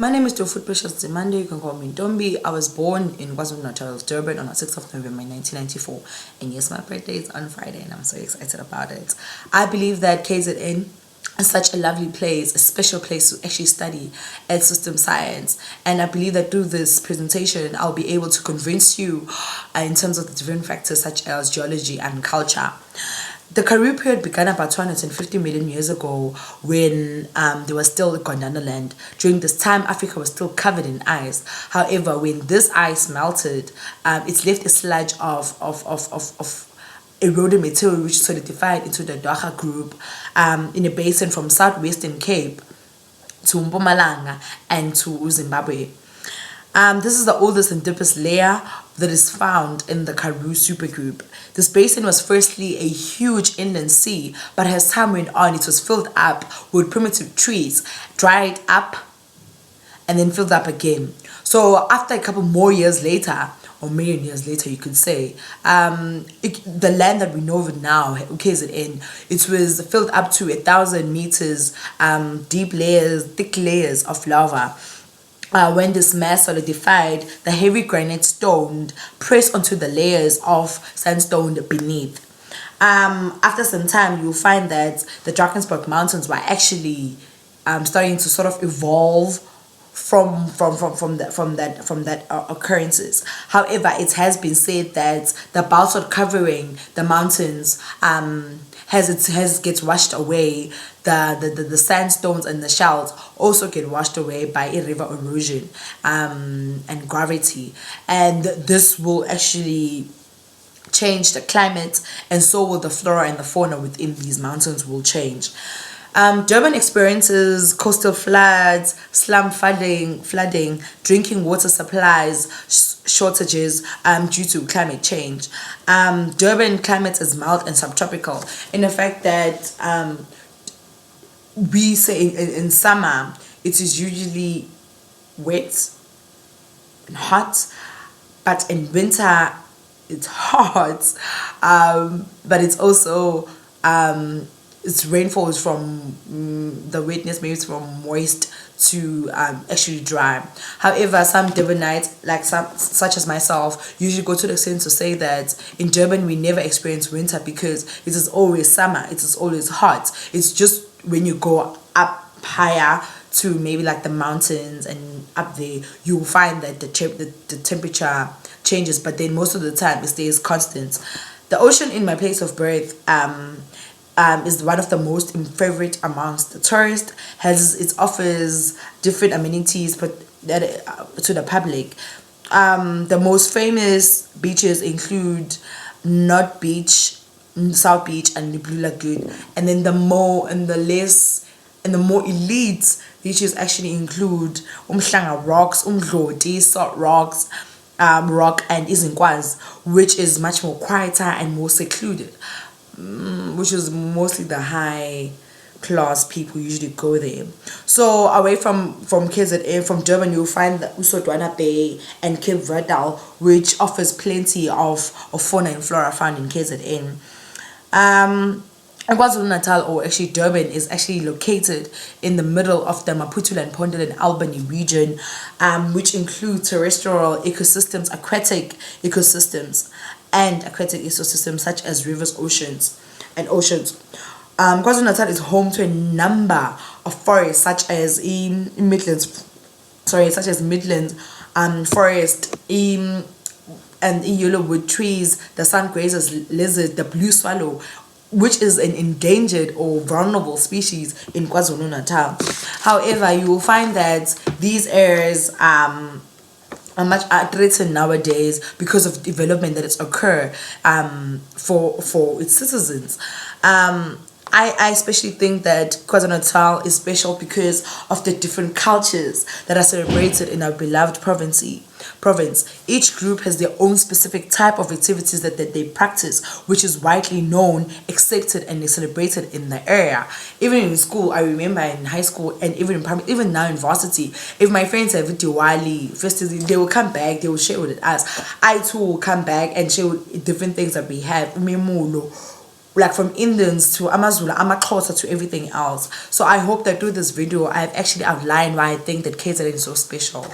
My name is Nzimande. You can call me Ntombi. I was born in KwaZulu-Natal, Durban, on the 6th of November 1994. And yes, my birthday is on Friday, and I'm so excited about it. I believe that KZN is such a lovely place, a special place to actually study at system science. And I believe that through this presentation, I'll be able to convince you in terms of the different factors such as geology and culture. The Karoo period began about 250 million years ago when there was still Gondwana land. During this time, Africa was still covered in ice. However, when this ice melted, it's left a sludge of eroded material which solidified into the Dwaga group in a basin from southwestern Cape to Mpumalanga and to Zimbabwe. This is the oldest and deepest layer that is found in the Karoo supergroup. This basin was firstly a huge inland sea, but as time went on, it was filled up with primitive trees, dried up, and then filled up again. So after a couple more years later, or million years later, you could say, the land that we know of now, KZN, it was filled up to 1,000 meters, deep layers, thick layers of lava. When this mass solidified, the heavy granite stone pressed onto the layers of sandstone beneath. After some time, you'll find that the Drakensberg Mountains were actually starting to sort of evolve from that occurrences. However, it has been said that the basalt covering the mountains gets washed away. The sandstones and the shells also get washed away by river erosion and gravity, and this will actually change the climate, and so will the flora and the fauna within these mountains will change. Durban experiences coastal floods, slum flooding, drinking water supplies shortages due to climate change. Durban climate is mild and subtropical, in the fact that we say in summer it is usually wet and hot, but in winter it's hot, but it's also its rainfall is from the wetness, maybe it's from moist to actually dry. However, some Durbanites, such as myself, usually go to the extent to say that in Durban we never experience winter because it is always summer, it is always hot. It's just when you go up higher to maybe like the mountains and up there, you'll find that the temperature changes, but then most of the time it stays constant. The ocean in my place of birth is one of the most favorite amongst the tourists. It offers different amenities to the public. The most famous beaches include North Beach, South Beach, and the Blue Lagoon. And then the more elite beaches actually include Umhlanga Rocks, Umdloti, Salt Rocks, Rock, and Izinkwazi, which is much more quieter and more secluded, which is mostly the high class people usually go there. So away from KZN, from Durban, you'll find the Usodwana Bay and Cape Verdal, which offers plenty of fauna and flora found in KZN. KwaZulu-Natal, or actually Durban, is actually located in the middle of the Maputo and Pondal and Albany region, which includes terrestrial ecosystems, aquatic ecosystems, and aquatic ecosystems such as rivers, oceans. KwaZulu-Natal is home to a number of forests such as Midlands forest, and yellow wood trees, the sun grazer's lizard, the blue swallow, which is an endangered or vulnerable species in KwaZulu-Natal. However, you will find that these areas are threatened nowadays because of development that has occurred for its citizens. I especially think that KwaZulu-Natal is special because of the different cultures that are celebrated in our beloved province. Each group has their own specific type of activities that they practice, which is widely known, accepted, and is celebrated in the area. Even in school, I remember in high school and even in primary, even now in varsity, if my friends have a Diwali festival, they will come back, they will share with us. I too will come back and share different things that we have. like from Indians to Amazulu, Amaxhosa to everything else. So I hope that through this video I've actually outlined why I think that KZN is so special.